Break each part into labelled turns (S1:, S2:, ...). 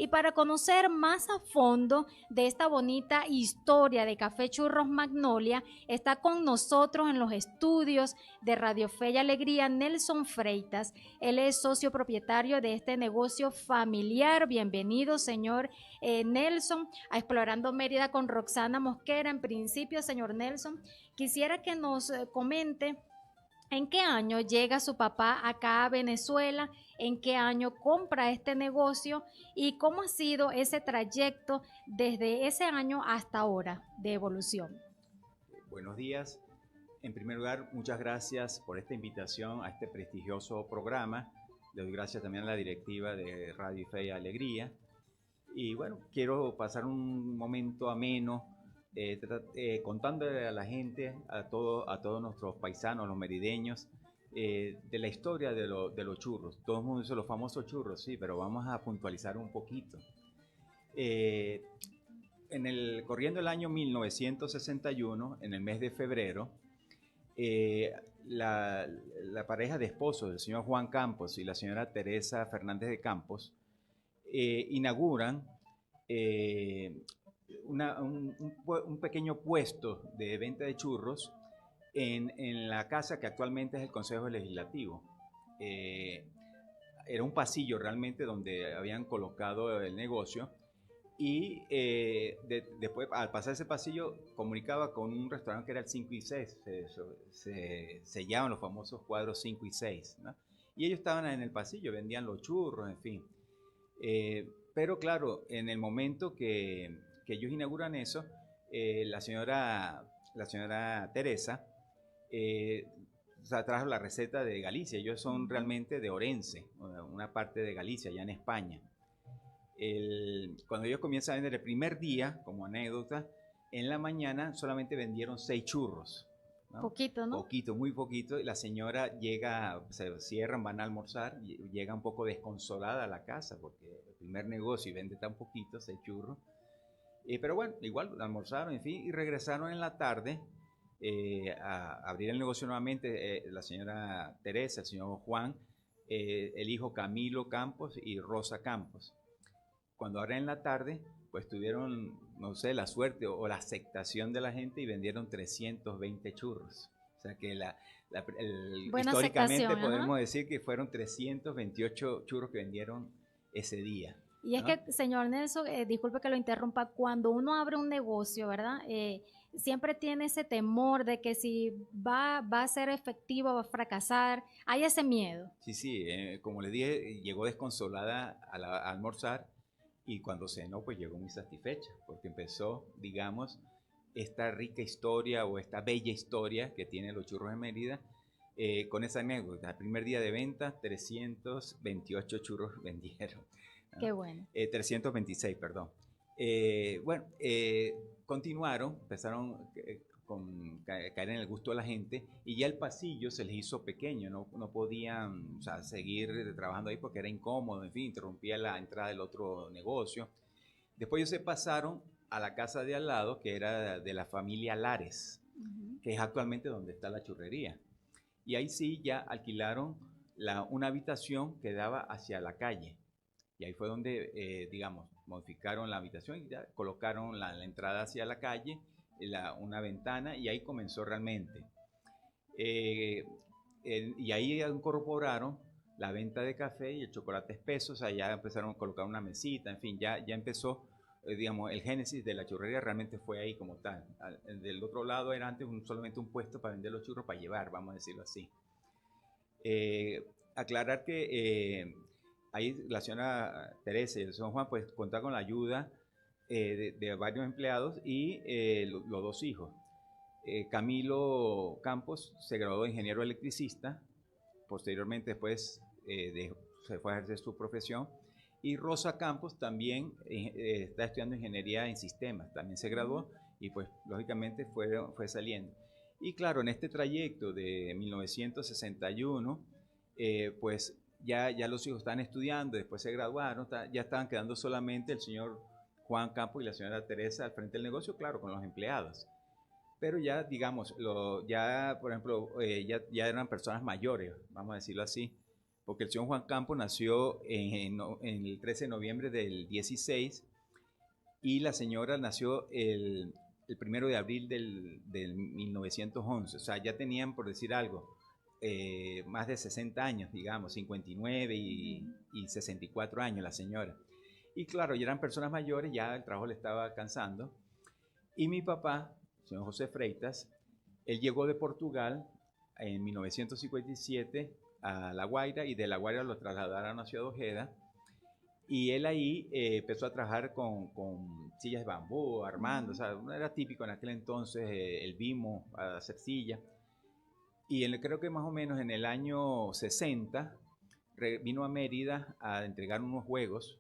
S1: Y para conocer más a fondo de esta bonita historia de Café Churros Magnolia, está con nosotros en los estudios de Radio Fe y Alegría Nelson Freitas. Él es socio propietario de este negocio familiar. Bienvenido, señor Nelson, a Explorando Mérida con Roxana Mosquera. En principio, señor Nelson, quisiera que nos comente en qué año llega su papá acá a Venezuela, en qué año compra este negocio y cómo ha sido ese trayecto desde ese año hasta ahora de evolución.
S2: Buenos días. En primer lugar, muchas gracias por esta invitación a este prestigioso programa. Le doy gracias también a la directiva de Radio Fe y Alegría. Y bueno, quiero pasar un momento ameno contándole a la gente, a todos nuestros paisanos, los merideños, de la historia de los churros. Todo el mundo dice los famosos churros, sí, pero vamos a puntualizar un poquito. Corriendo el año 1961, en el mes de febrero, la pareja de esposos, el señor Juan Campos y la señora Teresa Fernández de Campos, inauguran un pequeño puesto de venta de churros en la casa que actualmente es el Consejo Legislativo. Era un pasillo realmente donde habían colocado el negocio y después al pasar ese pasillo comunicaba con un restaurante que era el 5 y 6, se sellaban los famosos cuadros 5 y 6, ¿no? Y ellos estaban en el pasillo, vendían los churros, en fin. Pero claro, en el momento que ellos inauguran eso, la señora Teresa trajo la receta de Galicia. Ellos son realmente de Orense, una parte de Galicia, allá en España. Cuando ellos comienzan a vender el primer día, como anécdota, en la mañana solamente vendieron 6 churros, ¿no?
S1: Poquito, ¿no?
S2: Poquito, muy poquito. Y la señora llega, se cierran, van a almorzar, y llega un poco desconsolada a la casa porque el primer negocio y vende tan poquito, 6 churros. Pero bueno, igual almorzaron, en fin, y regresaron en la tarde a abrir el negocio nuevamente. La señora Teresa, el señor Juan, el hijo Camilo Campos y Rosa Campos. Cuando abren en la tarde, pues tuvieron, no sé, la suerte o la aceptación de la gente y vendieron 320 churros. O sea que históricamente podemos decir que fueron 328 churros que vendieron ese día.
S1: Y es que, señor Nelson, disculpe que lo interrumpa, cuando uno abre un negocio, ¿verdad? Siempre tiene ese temor de que si va a ser efectivo, va a fracasar, hay ese miedo.
S2: Sí, como le dije, llegó desconsolada a almorzar. Y cuando cenó, pues llegó muy satisfecha, porque empezó, digamos, esta rica historia o esta bella historia que tienen los churros de Mérida, con esa anécdota. El primer día de venta, 328 churros vendieron. ¿No?
S1: Qué bueno.
S2: 326, perdón. Continuaron, empezaron caer en el gusto de la gente y ya el pasillo se les hizo pequeño, no podían, o sea, seguir trabajando ahí porque era incómodo, en fin, interrumpía la entrada del otro negocio. Después ellos se pasaron a la casa de al lado, que era de la familia Lares, que es actualmente donde está la churrería. Y ahí sí ya alquilaron una habitación que daba hacia la calle. Y ahí fue donde, digamos, modificaron la habitación y ya colocaron la entrada hacia la calle, una ventana, y ahí comenzó realmente. Y ahí incorporaron la venta de café y el chocolate espeso. O sea, ya empezaron a colocar una mesita, en fin, ya empezó, digamos, el génesis de la churrería realmente fue ahí como tal. Del otro lado era antes solamente un puesto para vender los churros para llevar, vamos a decirlo así. Aclarar que ahí la señora Teresa y el señor Juan pues contaban con la ayuda de varios empleados y los 2 hijos. Camilo Campos se graduó de ingeniero electricista, posteriormente después se fue a ejercer su profesión, y Rosa Campos también está estudiando ingeniería en sistemas, también se graduó y pues lógicamente fue saliendo. Y claro, en este trayecto de 1961, pues ya los hijos estaban estudiando, después se graduaron, ya estaban quedando solamente el señor Juan Campos y la señora Teresa al frente del negocio, claro, con los empleados. Pero ya, digamos, ya por ejemplo, ya eran personas mayores, vamos a decirlo así, porque el señor Juan Campos nació en el 13 de noviembre del 16 y la señora nació el 1 de abril del 1911. O sea, ya tenían, por decir algo, más de 60 años, digamos, 59 y 64 años la señora. Y claro, ya eran personas mayores, ya el trabajo le estaba cansando. Y mi papá, el señor José Freitas, él llegó de Portugal en 1957 a La Guaira, y de La Guaira lo trasladaron a Ciudad Ojeda. Y él ahí empezó a trabajar con sillas de bambú, armando, o sea, era típico en aquel entonces el Vimo, a hacer sillas. Y creo que más o menos en el año 60 vino a Mérida a entregar unos juegos,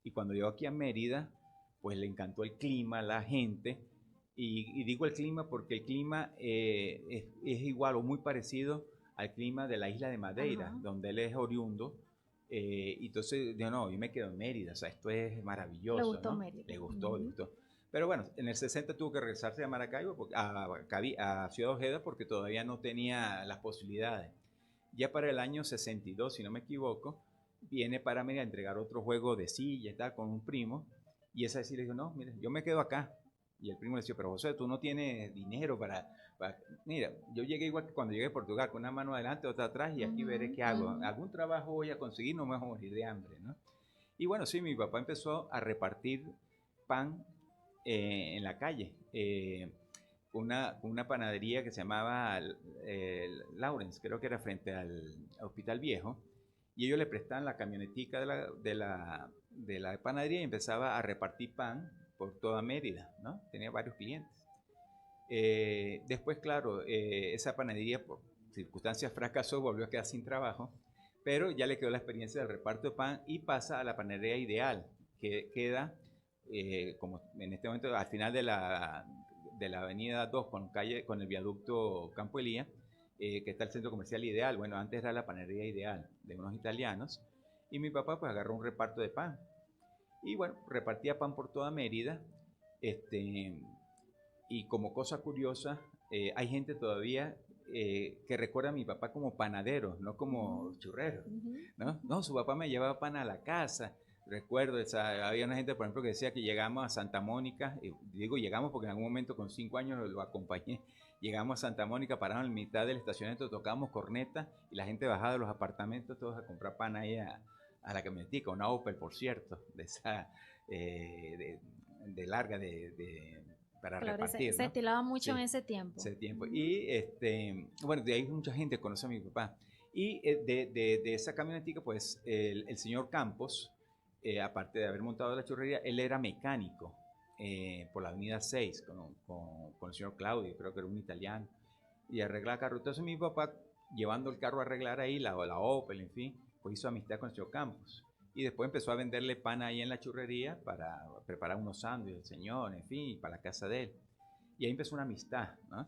S2: y cuando llegó aquí a Mérida, pues le encantó el clima, la gente, y digo el clima porque el clima es igual o muy parecido al clima de la isla de Madeira, donde él es oriundo. Y entonces dijo, no, yo me quedo en Mérida, o sea, esto es maravilloso.
S1: Le gustó,
S2: ¿no?
S1: Mérida.
S2: Le gustó. Pero bueno, en el 60 tuvo que regresarse a Maracaibo, a Ciudad Ojeda, porque todavía no tenía las posibilidades. Ya para el año 62, si no me equivoco, viene para Mérida a entregar otro juego de silla y tal con un primo, y esa vez sí le dijo, no, mire, yo me quedo acá. Y el primo le decía, pero José, tú no tienes dinero para... Mira, yo llegué igual que cuando llegué a Portugal, con una mano adelante, otra atrás, y aquí veré qué hago. Algún trabajo voy a conseguir, no me voy a morir de hambre, ¿no? Y bueno, sí, mi papá empezó a repartir pan en la calle. Una panadería que se llamaba Lawrence, creo que era frente al Hospital Viejo, y ellos le prestaban la camionetica de la panadería, y empezaba a repartir pan por toda Mérida, ¿no? Tenía varios clientes. Después, claro, esa panadería por circunstancias fracasó, volvió a quedar sin trabajo, pero ya le quedó la experiencia del reparto de pan y pasa a la panadería Ideal, que queda como en este momento al final de la avenida 2 con el viaducto Campo Elía, que está el centro comercial Ideal. Bueno, antes era la panadería Ideal de unos italianos, y mi papá pues agarró un reparto de pan y bueno, repartía pan por toda Mérida. Y como cosa curiosa, hay gente todavía que recuerda a mi papá como panadero, no como churrero, ¿no? No, su papá me llevaba pan a la casa. Recuerdo, había una gente, por ejemplo, que decía que llegamos a Santa Mónica, y digo llegamos porque en algún momento con 5 años lo acompañé, llegamos a Santa Mónica, paramos en mitad del estacionamiento, tocábamos corneta, y la gente bajaba de los apartamentos todos a comprar pan ahí a la camionetica, una Opel, por cierto, de esa de larga, para
S1: claro,
S2: repartir.
S1: se
S2: ¿no?
S1: estilaba mucho
S2: Sí,
S1: en ese tiempo.
S2: Y bueno, de ahí mucha gente conoce a mi papá. Y de esa camionetica, pues el señor Campos, aparte de haber montado la churrería, él era mecánico por la avenida 6 con el señor Claudio, creo que era un italiano, y arreglaba carros. Entonces mi papá, llevando el carro a arreglar ahí, la Opel, en fin, pues hizo amistad con el señor Campos. Y después empezó a venderle pan ahí en la churrería para preparar unos sándwiches del señor, en fin, y para la casa de él. Y ahí empezó una amistad, ¿no?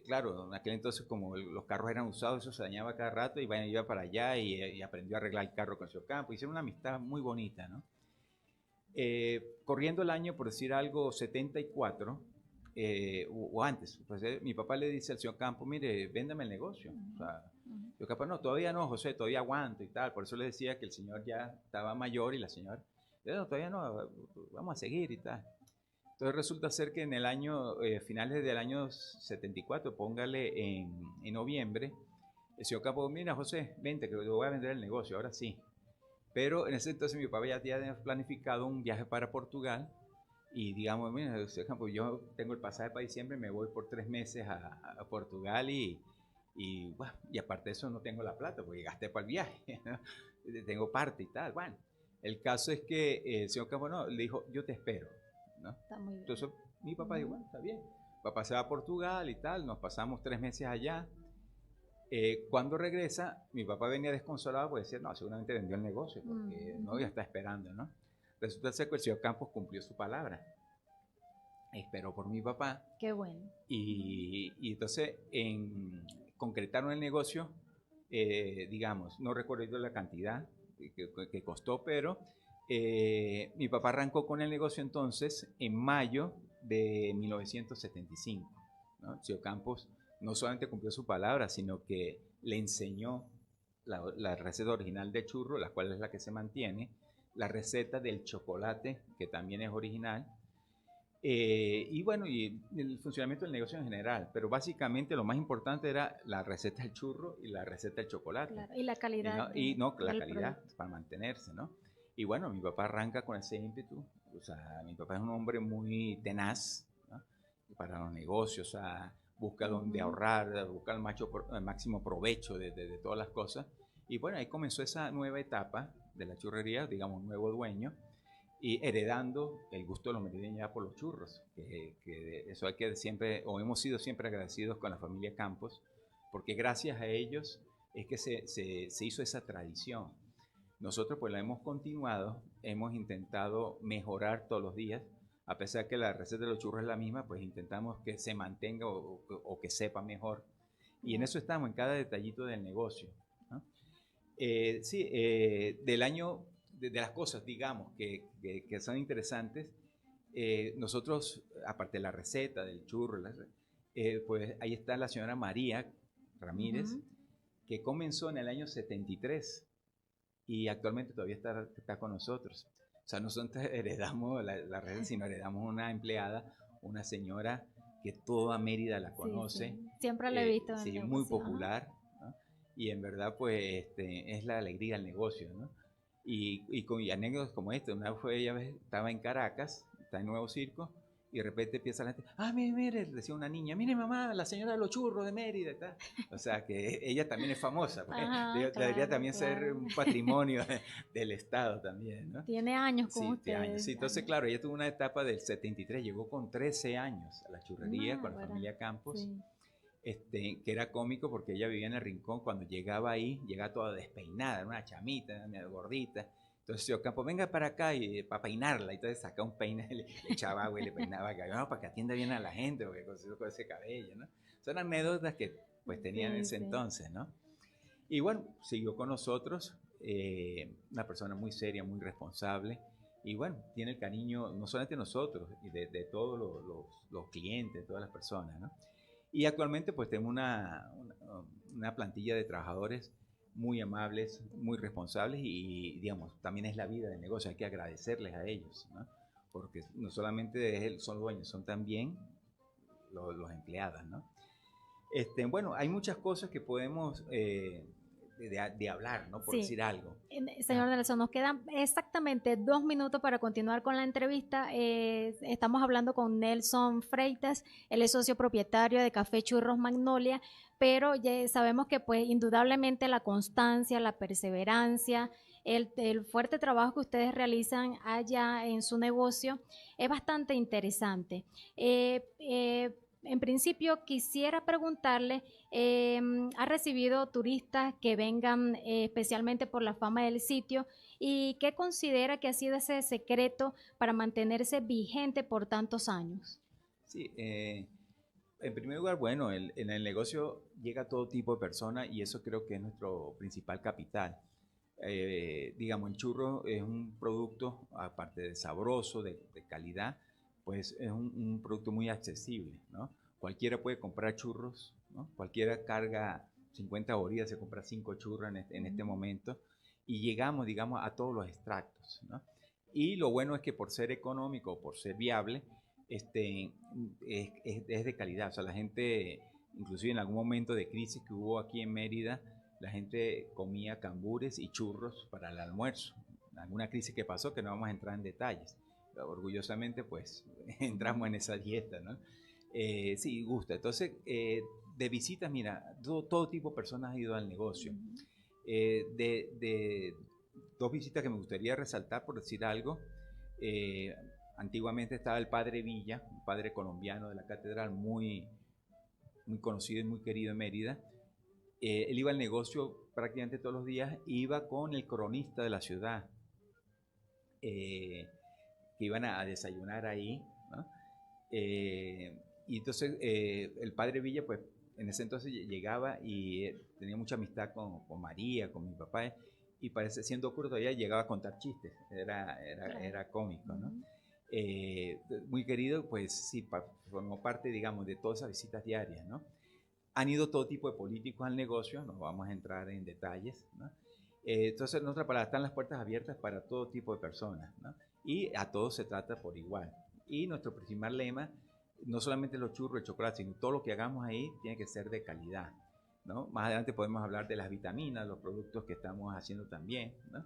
S2: Claro, en aquel entonces como los carros eran usados, eso se dañaba cada rato, y bueno, iba para allá y aprendió a arreglar el carro con el señor Campos. Hicieron una amistad muy bonita, ¿no? Corriendo el año, por decir algo, 74, o antes, pues mi papá le dice al señor Campos, mire, véndame el negocio. O sea, yo capaz, no, todavía no, José, todavía aguanto y tal. Por eso le decía que el señor ya estaba mayor, y la señora, no, todavía no, vamos a seguir y tal. Entonces resulta ser que en el año, finales del año 74, póngale en noviembre, el señor Campos, mira José, vente, que te voy a vender el negocio, ahora sí. Pero en ese entonces mi papá ya tenía planificado un viaje para Portugal, y digamos, mira, señor Campos, yo tengo el pasaje para diciembre, me voy por 3 meses a Portugal, bueno, y aparte de eso no tengo la plata, porque gasté para el viaje, ¿no? Tengo parte y tal. Bueno, el caso es que el señor Campos le dijo, yo te espero, ¿no?
S1: Está muy bien.
S2: Entonces mi papá dijo, bueno, está bien. Papá se va a Portugal y tal, nos pasamos 3 meses allá. Cuando regresa, mi papá venía desconsolado porque decía, no, seguramente vendió el negocio, porque no, ya está esperando, ¿no? Resulta ser que el señor Campos cumplió su palabra. Esperó por mi papá.
S1: Qué bueno.
S2: Y entonces concretaron el negocio, digamos, no recuerdo la cantidad que costó, pero mi papá arrancó con el negocio entonces en mayo de 1975, ¿no? El señor Campos no solamente cumplió su palabra, sino que le enseñó la receta original de churro, la cual es la que se mantiene, la receta del chocolate, que también es original, y bueno, y el funcionamiento del negocio en general, pero básicamente lo más importante era la receta del churro y la receta del chocolate.
S1: Claro, y la calidad
S2: La
S1: del
S2: calidad
S1: producto.
S2: para mantenerse, ¿no? Y bueno, mi papá arranca con ese ímpetu, o sea, mi papá es un hombre muy tenaz, ¿no? Para los negocios, o sea, busca donde ahorrar, busca el máximo provecho de todas las cosas. Y bueno, ahí comenzó esa nueva etapa de la churrería, digamos, nuevo dueño, y heredando el gusto de los merideños ya por los churros, que eso hay que siempre, o hemos sido siempre agradecidos con la familia Campos, porque gracias a ellos es que se hizo esa tradición. Nosotros pues la hemos continuado, hemos intentado mejorar todos los días, a pesar que la receta de los churros es la misma, pues intentamos que se mantenga o que sepa mejor. Y en eso estamos, en cada detallito del negocio, ¿no? Sí, del año, de las cosas, digamos, que son interesantes, nosotros, aparte de la receta del churro, pues ahí está la señora María Ramírez, que comenzó en el año 73 y actualmente todavía está con nosotros. O sea, nosotros heredamos la red, sino heredamos una empleada, una señora que toda Mérida la conoce.
S1: Sí. Siempre la he visto en el
S2: sí, muy
S1: negocio.
S2: popular, ¿no? Y en verdad, pues, es la alegría del negocio, ¿no? Y con anécdotas como esta, una vez ella estaba en Caracas, está en Nuevo Circo, y de repente empieza la gente, mire, decía una niña, mire mamá, la señora de los churros de Mérida, ¿tá? O sea, que ella también es famosa, pues, debería también ser un patrimonio del Estado también, ¿no?
S1: Tiene años con
S2: Sí,
S1: ustedes.
S2: años. Sí, entonces, claro, ella tuvo una etapa del 73, llegó con 13 años a la churrería con la familia Campos, que era cómico porque ella vivía en el rincón. Cuando llegaba ahí, llegaba toda despeinada, era una chamita, una gordita. Entonces yo, Campo, venga para acá y para peinarla. Y entonces sacaba un peine, le echaba agua y le peinaba acá, para que atienda bien a la gente, porque con ese cabello, ¿no? Son anécdotas que pues tenían en ese entonces, ¿no? Y bueno, siguió con nosotros, una persona muy seria, muy responsable. Y bueno, tiene el cariño no solamente de nosotros, y de todos los clientes, todas las personas, ¿no? Y actualmente pues tengo una plantilla de trabajadores muy amables, muy responsables y digamos, también es la vida del negocio, hay que agradecerles a ellos, ¿no? Porque no solamente son dueños, son también los empleados, ¿no? Bueno, hay muchas cosas que podemos de hablar, ¿no? Por decir algo.
S1: Señor Nelson, nos quedan exactamente 2 minutos para continuar con la entrevista. Estamos hablando con Nelson Freitas, él es socio propietario de Café Churros Magnolia, pero ya sabemos que pues indudablemente la constancia, la perseverancia, el fuerte trabajo que ustedes realizan allá en su negocio es bastante interesante. En principio, quisiera preguntarle, ¿ha recibido turistas que vengan especialmente por la fama del sitio? ¿Y qué considera que ha sido ese secreto para mantenerse vigente por tantos años?
S2: Sí, en primer lugar, bueno, en el negocio llega todo tipo de personas y eso creo que es nuestro principal capital. Digamos, el churro es un producto, aparte de sabroso, de calidad, pues es un producto muy accesible, ¿no? Cualquiera puede comprar churros, ¿no? Cualquiera carga 50 borillas, se compra 5 churros en este momento y llegamos, digamos, a todos los extractos, ¿no? Y lo bueno es que por ser económico, por ser viable, es de calidad. O sea, la gente, inclusive en algún momento de crisis que hubo aquí en Mérida, la gente comía cambures y churros para el almuerzo. Alguna crisis que pasó que no vamos a entrar en detalles. Pero orgullosamente, pues, entramos en esa dieta, ¿no? Sí, gusta. Entonces, de visitas, mira, todo tipo de personas han ido al negocio. De 2 visitas que me gustaría resaltar, por decir algo. Antiguamente estaba el padre Villa, un padre colombiano de la catedral, muy conocido y muy querido en Mérida. Él iba al negocio prácticamente todos los días, iba con el cronista de la ciudad, que iban a desayunar ahí, ¿no? Y entonces el padre Villa, pues en ese entonces llegaba y tenía mucha amistad con María, con mi papá, y parece, siendo curto todavía, llegaba a contar chistes, era cómico, ¿no? Muy querido, pues sí, formó parte, digamos, de todas esas visitas diarias, ¿no? Han ido todo tipo de políticos al negocio, no vamos a entrar en detalles, ¿no? Entonces, en otra palabra, están las puertas abiertas para todo tipo de personas, ¿no? Y a todos se trata por igual. Y nuestro principal lema, no solamente los churros, el chocolate, sino todo lo que hagamos ahí tiene que ser de calidad, ¿no? Más adelante podemos hablar de las vitaminas, los productos que estamos haciendo también, ¿no?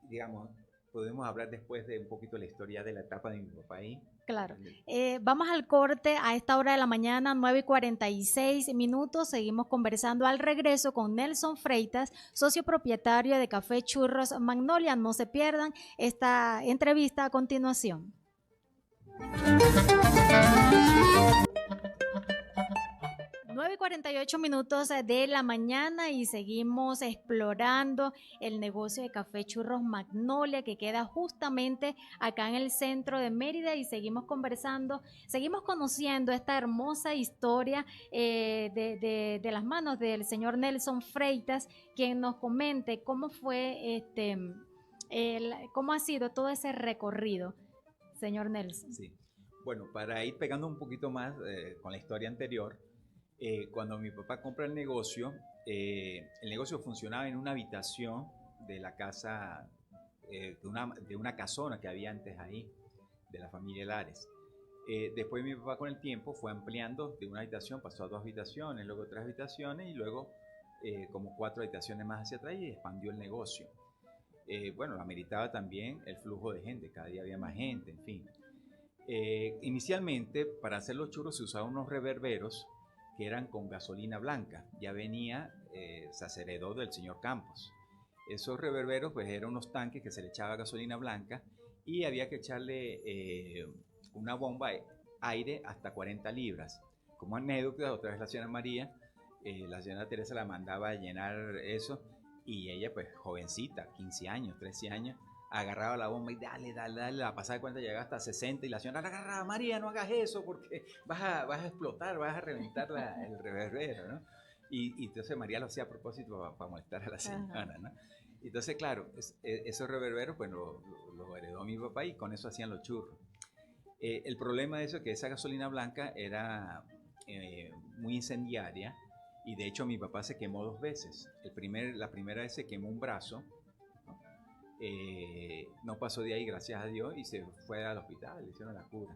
S2: Digamos, podemos hablar después de un poquito de la historia de la etapa de mi papá ahí.
S1: Claro. Vamos al corte a esta hora de la mañana, 9:46 minutos. Seguimos conversando al regreso con Nelson Freitas, socio propietario de Café Churros Magnolia. No se pierdan esta entrevista a continuación. 9:48 minutos de la mañana y seguimos explorando el negocio de Café Churros Magnolia, que queda justamente acá en el centro de Mérida, y seguimos conversando, seguimos conociendo esta hermosa historia de las manos del señor Nelson Freitas, quien nos comente cómo fue cómo ha sido todo ese recorrido, señor Nelson.
S2: Sí. Bueno, para ir pegando un poquito más con la historia anterior, cuando mi papá compra el negocio funcionaba en una habitación de la casa, de una casona que había antes ahí, de la familia Lares. Después mi papá con el tiempo fue ampliando de una habitación, pasó a 2 habitaciones, luego 3 habitaciones y luego como 4 habitaciones más hacia atrás y expandió el negocio. Bueno, lo ameritaba también el flujo de gente, cada día había más gente, en fin. Inicialmente, para hacer los churros se usaban unos reverberos que eran con gasolina blanca. Ya venía, se heredó del señor Campos. Esos reverberos pues eran unos tanques que se le echaba gasolina blanca y había que echarle una bomba de aire hasta 40 libras. Como anécdota, otra vez la señora María, la señora Teresa la mandaba a llenar eso y ella pues jovencita, 15 años, 13 años, agarraba la bomba y dale, la pasada de cuenta llegaba hasta 60 y la señora la agarraba, María, no hagas eso porque vas a explotar, vas a reventar el reverbero, ¿no? Y entonces María lo hacía a propósito para molestar a la señora, ¿no? Entonces, claro, esos reverberos pues lo heredó mi papá y con eso hacían los churros. El problema de eso es que esa gasolina blanca era muy incendiaria y de hecho mi papá se quemó 2 veces. La primera vez se quemó un brazo. No pasó de ahí, gracias a Dios, y se fue al hospital, le hicieron la cura.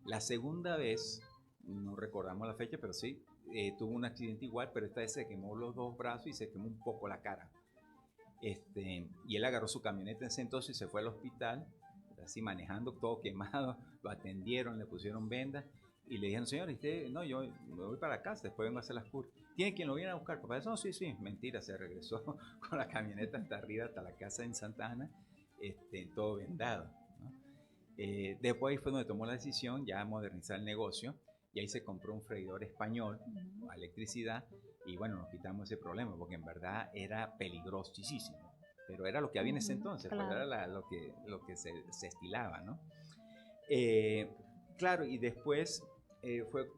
S2: La segunda vez, no recordamos la fecha, pero sí, tuvo un accidente igual, pero esta vez se quemó los 2 brazos y se quemó un poco la cara. Y él agarró su camioneta en ese entonces y se fue al hospital, así manejando, todo quemado, lo atendieron, le pusieron vendas y le dijeron, señor, no, yo me voy para casa, después vengo a hacer las curas. ¿Tiene quien lo viene a buscar? Papá, no, sí, mentira, se regresó con la camioneta hasta arriba, hasta la casa en Santa Ana, todo vendado, ¿no? Después ahí fue donde tomó la decisión ya de modernizar el negocio y ahí se compró un freidor español a electricidad y bueno, nos quitamos ese problema porque en verdad era peligrosísimo, pero era lo que había en ese entonces, claro. Pues era lo que se estilaba, ¿no? Claro, y después fue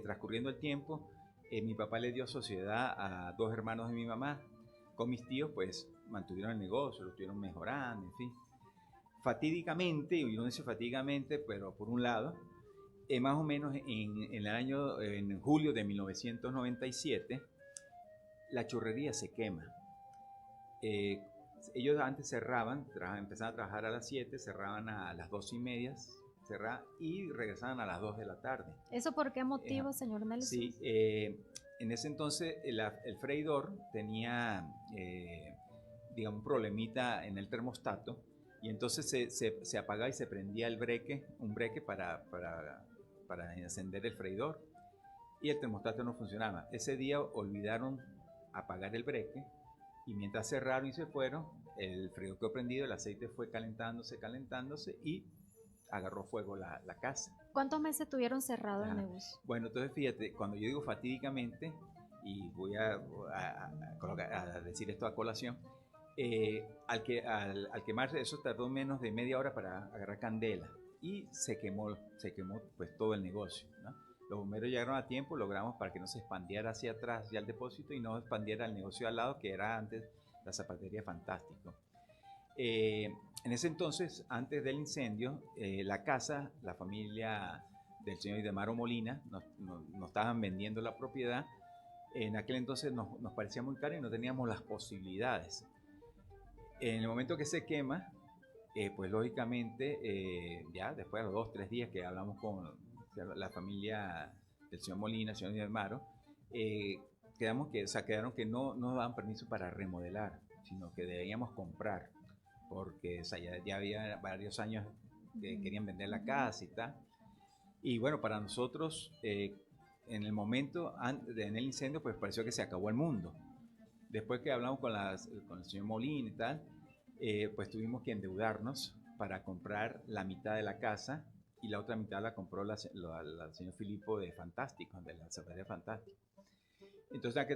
S2: transcurriendo el tiempo, mi papá le dio sociedad a 2 hermanos de mi mamá. Con mis tíos, pues, mantuvieron el negocio, lo estuvieron mejorando, en fin. Fatídicamente, y uno dice fatídicamente, pero por un lado, más o menos en julio de 1997, la churrería se quema. Ellos antes cerraban, empezaban a trabajar a las 7, cerraban a las 2:30, y regresaban a las 2 de la tarde.
S1: ¿Eso por qué motivo, señor Nelson?
S2: Sí, en ese entonces el freidor tenía, digamos, un problemita en el termostato y entonces se apagaba y se prendía un breque para encender el freidor y el termostato no funcionaba. Ese día olvidaron apagar el breque y mientras cerraron y se fueron, el freidor quedó prendido, el aceite fue calentándose y agarró fuego la casa.
S1: ¿Cuántos meses estuvieron cerrados el negocio?
S2: Bueno, entonces fíjate, cuando yo digo fatídicamente, y voy a decir esto a colación, al quemarse eso tardó menos de media hora para agarrar candela y se quemó pues todo el negocio, ¿no? Los bomberos llegaron a tiempo, logramos para que no se expandiera hacia atrás ya el depósito y no expandiera el negocio al lado que era antes la zapatería Fantástico. En ese entonces, antes del incendio, la familia del señor Idemaro Molina, nos estaban vendiendo la propiedad. En aquel entonces nos parecía muy caro y no teníamos las posibilidades. En el momento que se quema, pues lógicamente, ya después de los 2 o 3 días que hablamos con la familia del señor Molina, el señor Idemaro, quedaron que no nos daban permiso para remodelar, sino que debíamos comprar, porque o sea, ya había varios años que querían vender la casa y tal. Y bueno, para nosotros, en el momento, en el incendio, pues pareció que se acabó el mundo. Después que hablamos con el señor Molina y tal, pues tuvimos que endeudarnos para comprar la mitad de la casa y la otra mitad la compró la señor Filipo de Fantástico, de la Cervecería Fantástico. Entonces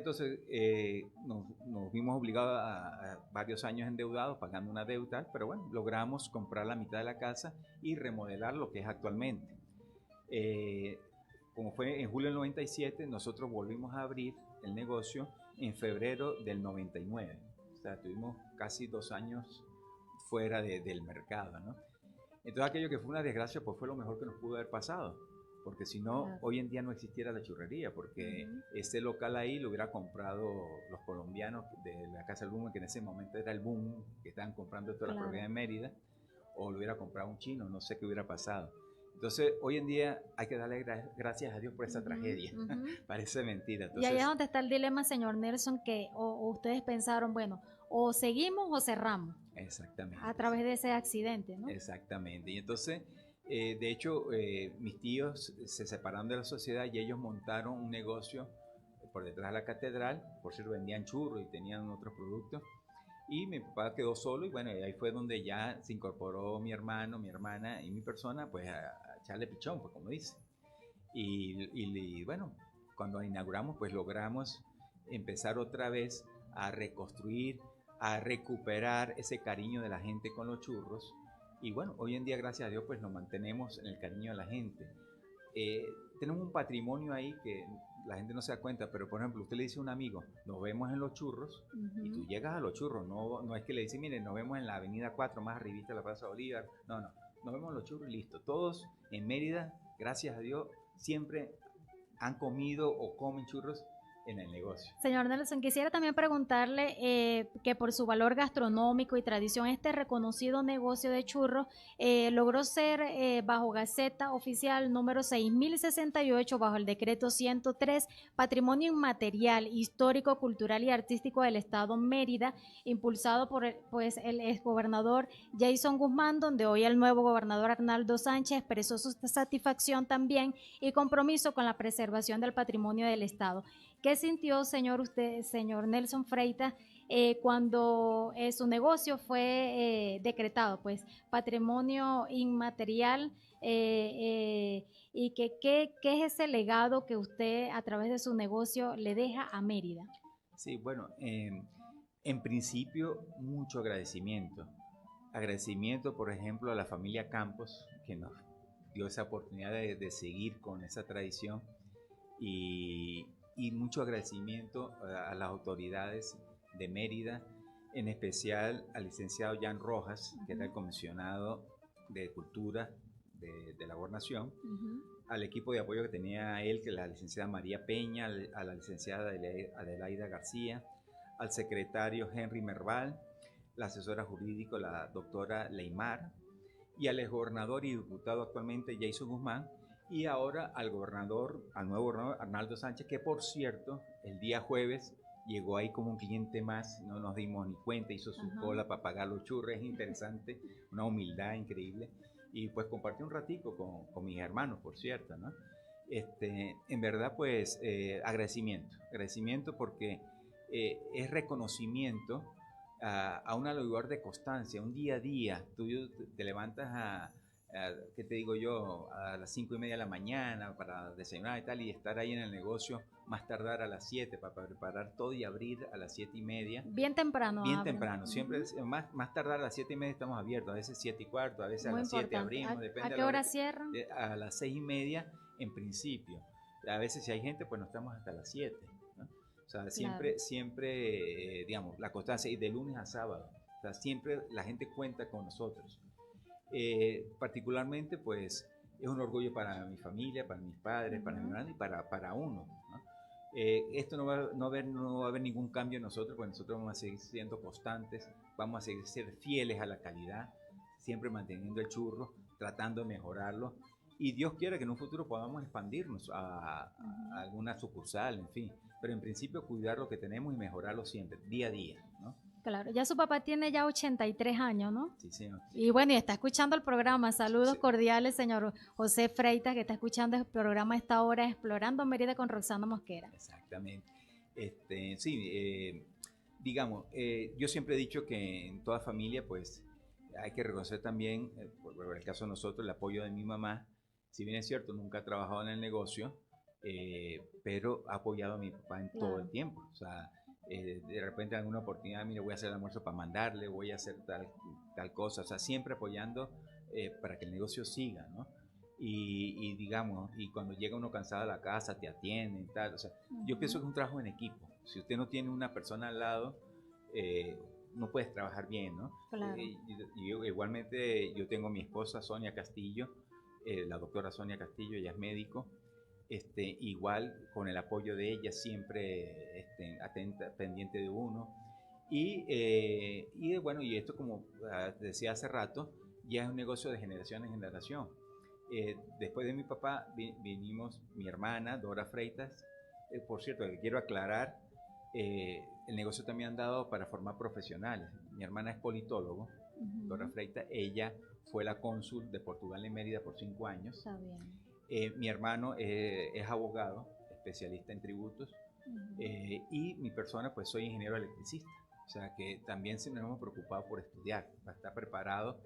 S2: nos vimos obligados a varios años endeudados, pagando una deuda, pero bueno, logramos comprar la mitad de la casa y remodelar lo que es actualmente. Como fue en julio del 97, nosotros volvimos a abrir el negocio en febrero del 99. O sea, tuvimos casi 2 años fuera del mercado, ¿no? Entonces aquello que fue una desgracia, pues fue lo mejor que nos pudo haber pasado. Porque si no, claro, hoy en día no existiera la churrería, porque ese local ahí lo hubiera comprado los colombianos de la Casa del Boom, que en ese momento era el boom, que estaban comprando toda la propiedad de Mérida, o lo hubiera comprado un chino, no sé qué hubiera pasado. Entonces, hoy en día hay que darle gracias a Dios por esa tragedia. Parece mentira. Entonces,
S1: y ahí es donde está el dilema, señor Nelson, que o ustedes pensaron, bueno, o seguimos o cerramos.
S2: Exactamente.
S1: A través de ese accidente, ¿no?
S2: Exactamente. Y entonces, de hecho, mis tíos se separaron de la sociedad y ellos montaron un negocio por detrás de la catedral. Por cierto, vendían churros y tenían otros productos. Y mi papá quedó solo y bueno, ahí fue donde ya se incorporó mi hermano, mi hermana y mi persona, pues a echarle pichón, pues como dice. Y bueno, cuando inauguramos, pues logramos empezar otra vez a reconstruir, a recuperar ese cariño de la gente con los churros. Y bueno, hoy en día, gracias a Dios, pues nos mantenemos en el cariño de la gente. Tenemos un patrimonio ahí que la gente no se da cuenta, pero por ejemplo, usted le dice a un amigo, nos vemos en los churros, y tú llegas a los churros, no es que le dice, miren, nos vemos en la avenida 4, más arribita de la Plaza Bolívar, no, nos vemos en los churros y listo. Todos en Mérida, gracias a Dios, siempre han comido o comen churros en el negocio.
S1: Señor Nelson, quisiera también preguntarle que por su valor gastronómico y tradición, este reconocido negocio de churros logró ser bajo Gaceta Oficial número 6068, bajo el decreto 103, Patrimonio Inmaterial, Histórico, Cultural y Artístico del Estado Mérida, impulsado por el exgobernador Jason Guzmán, donde hoy el nuevo gobernador Arnaldo Sánchez expresó su satisfacción también y compromiso con la preservación del patrimonio del Estado. ¿Qué sintió, señor Nelson Freitas, cuando su negocio fue decretado, pues, patrimonio inmaterial, y qué es ese legado que usted a través de su negocio le deja a Mérida?
S2: Sí, bueno, en principio mucho agradecimiento. Agradecimiento, por ejemplo, a la familia Campos, que nos dio esa oportunidad de seguir con esa tradición, y mucho agradecimiento a las autoridades de Mérida, en especial al licenciado Jan Rojas, que era el comisionado de Cultura de la Gobernación, al equipo de apoyo que tenía él, que es la licenciada María Peña, a la licenciada Adelaida García, al secretario Henry Merval, la asesora jurídica, la doctora Leymar, y al exgobernador y diputado actualmente Jason Guzmán, y ahora al nuevo gobernador Arnaldo Sánchez, que por cierto, el día jueves llegó ahí como un cliente más, no nos dimos ni cuenta, hizo su cola para pagar los churros, es interesante, una humildad increíble, y pues compartí un ratico con mis hermanos, por cierto, ¿no? En verdad, pues, agradecimiento porque es reconocimiento a un lugar de constancia, un día a día. Tú te levantas ¿qué te digo yo? A las 5:30 de la mañana para desayunar y tal, y estar ahí en el negocio, más tardar a las 7 para preparar todo y abrir a las 7:30.
S1: Bien temprano.
S2: Bien temprano, siempre más tardar a las 7:30 estamos abiertos, a veces 7:15, a veces
S1: muy
S2: a las 7
S1: importante.
S2: abrimos, depende.
S1: ¿A qué hora cierran?
S2: A las 6:30 en principio. A veces si hay gente, pues no estamos hasta las 7, ¿no? O sea, siempre, digamos, la constancia, y de lunes a sábado, o sea, siempre la gente cuenta con nosotros. Particularmente, pues, es un orgullo para mi familia, para mis padres, para mi hermano y para uno, ¿no? Esto no va a haber ningún cambio en nosotros, porque nosotros vamos a seguir siendo constantes, vamos a seguir ser fieles a la calidad, siempre manteniendo el churro, tratando de mejorarlo, y Dios quiera que en un futuro podamos expandirnos a alguna sucursal, en fin, pero en principio cuidar lo que tenemos y mejorarlo siempre, día a día, ¿no?
S1: Claro, ya su papá tiene ya 83 años, ¿no?
S2: Sí, señor.
S1: Y bueno, y está escuchando el programa. Saludos
S2: Sí.
S1: cordiales, señor José Freitas, que está escuchando el programa a esta hora, Explorando Mérida con Roxana Mosquera.
S2: Exactamente. Sí, digamos, yo siempre he dicho que en toda familia, pues, hay que reconocer también, por el caso de nosotros, el apoyo de mi mamá. Si bien es cierto, nunca ha trabajado en el negocio, pero ha apoyado a mi papá en todo el tiempo. O sea, de repente en alguna oportunidad, mire, voy a hacer el almuerzo para mandarle, voy a hacer tal cosa. O sea, siempre apoyando para que el negocio siga, ¿no? Y digamos, y cuando llega uno cansado a la casa, te atienden y tal. O sea, yo pienso que es un trabajo en equipo. Si usted no tiene una persona al lado, no puedes trabajar bien, ¿no?
S1: Claro.
S2: Igualmente, yo tengo a mi esposa Sonia Castillo, la doctora Sonia Castillo, ella es médico. Igual con el apoyo de ella, siempre atenta, pendiente de uno. Bueno, y esto, como decía hace rato, ya es un negocio de generación en generación. Después de mi papá vinimos mi hermana Dora Freitas. Por cierto, que quiero aclarar, el negocio también han dado para formar profesionales. Mi hermana es politólogo, Dora Freitas. Ella fue la cónsul de Portugal en Mérida por 5 años.
S1: Está bien.
S2: Mi hermano es abogado, especialista en tributos, y mi persona, pues soy ingeniero electricista. O sea que también nos hemos preocupado por estudiar, para estar preparados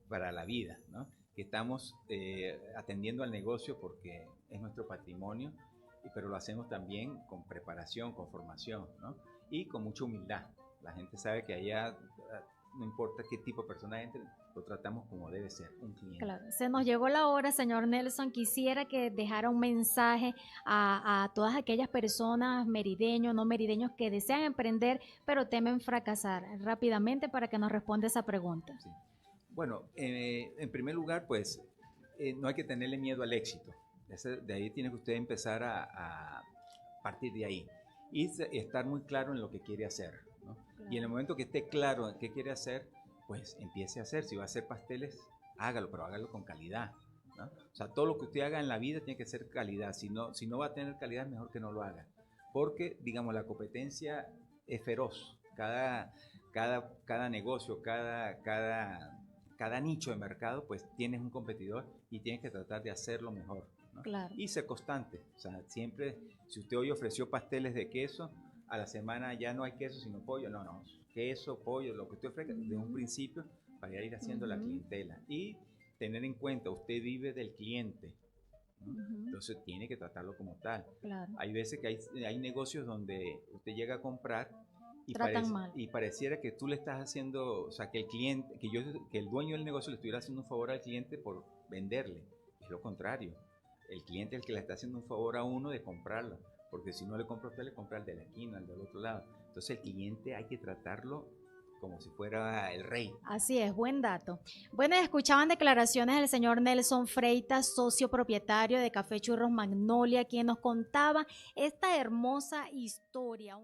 S2: para la vida, ¿no? Que estamos atendiendo al negocio porque es nuestro patrimonio, pero lo hacemos también con preparación, con formación, ¿no? Y con mucha humildad. La gente sabe que allá, no importa qué tipo de persona entre, lo tratamos como debe ser, un cliente.
S1: Claro, se nos llegó la hora, señor Nelson. Quisiera que dejara un mensaje a todas aquellas personas, merideños, no merideños, que desean emprender, pero temen fracasar, rápidamente, para que nos responda esa pregunta.
S2: Sí. Bueno, en primer lugar, pues, no hay que tenerle miedo al éxito. De ahí tiene que usted empezar a partir de ahí y estar muy claro en lo que quiere hacer, ¿no? Claro. Y en el momento que esté claro en qué quiere hacer, pues empiece a hacer. Si va a hacer pasteles, hágalo, pero hágalo con calidad, ¿no? O sea, todo lo que usted haga en la vida tiene que ser calidad. Si no va a tener calidad, mejor que no lo haga. Porque, digamos, la competencia es feroz. Cada negocio, cada nicho de mercado, pues tienes un competidor y tienes que tratar de hacerlo mejor, ¿no? Claro. Y ser constante. O sea, siempre, si usted hoy ofreció pasteles de queso, a la semana ya no hay queso sino pollo. No, queso, pollo, lo que usted ofrezca desde un principio, para ir haciendo la clientela. Y tener en cuenta, usted vive del cliente, ¿no? Entonces tiene que tratarlo como tal. Claro. Hay veces que hay negocios donde usted llega a comprar y pareciera que tú le estás haciendo, o sea, que el cliente, que el dueño del negocio le estuviera haciendo un favor al cliente por venderle. Es lo contrario. El cliente es el que le está haciendo un favor a uno de comprarla, porque si no le compra a usted, le compra al de la esquina, al del otro lado. Entonces el cliente hay que tratarlo como si fuera el rey.
S1: Así es, buen dato. Bueno, escuchaban declaraciones del señor Nelson Freitas, socio propietario de Café Churros Magnolia, quien nos contaba esta hermosa historia.